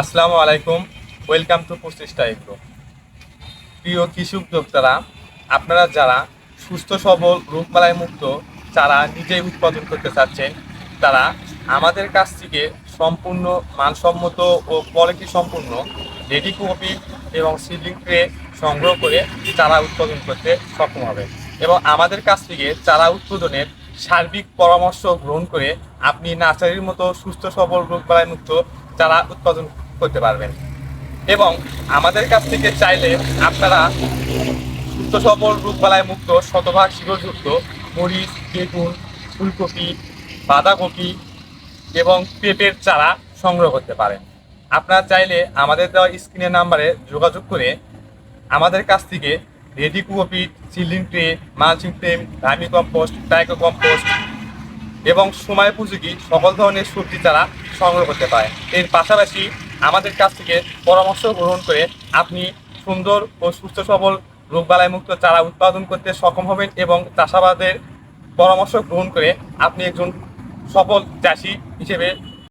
আসসালামু আলাইকুম। Welcome to প্রচেষ্টা এগ্রো। প্রিয় কৃষি উদ্যোক্তারা, আপনারা যারা সুস্থ সবল রোগবালাই মুক্ত চারা নিজেই উৎপাদন করতে চাচ্ছেন, তারা আমাদের কাছ থেকে সম্পূর্ণ মানসম্মত ও কোয়ালিটি সম্পূর্ণ রেডি কপি এবং সিডলিং ট্রে সংগ্রহ করে চারা উৎপাদন করতে সক্ষম হবেন। এবং আমাদের কাছ থেকে চারা উৎপাদনের সার্বিক পরামর্শ গ্রহণ করে আপনি নার্সারির মতো সুস্থ সবল রোগবালাই মুক্ত চারা উৎপাদন করতে পারবেন। এবং আমাদের কাছ থেকে চাইলে আপনারা সুস্থ সবল রোগবালাই মুক্ত শতভাগ শিকড়যুক্ত মরিচ, বেগুন, ফুলকপি, বাঁধাকপি এবং পেঁপের চারা সংগ্রহ করতে পারেন। আপনারা চাইলে আমাদের দেওয়া স্ক্রিনের নাম্বারে যোগাযোগ করে আমাদের কাছ থেকে ready cocopeat, seedling tray, mulching frame, vermicompost, টাইকো কম্পোস্ট এবং সময়োপযোগী সকল ধরনের সবজি চারা সংগ্রহ করতে পারেন। এর পাশাপাশি আমাদের কাছ থেকে পরামর্শ গ্রহণ করে আপনি সুন্দর ও সুস্থ সবল রোগবালাই মুক্ত চারা উৎপাদন করতে সক্ষম হবেন এবং চাষাবাদের পরামর্শ গ্রহণ করে আপনি একজন সফল চাষি হিসেবে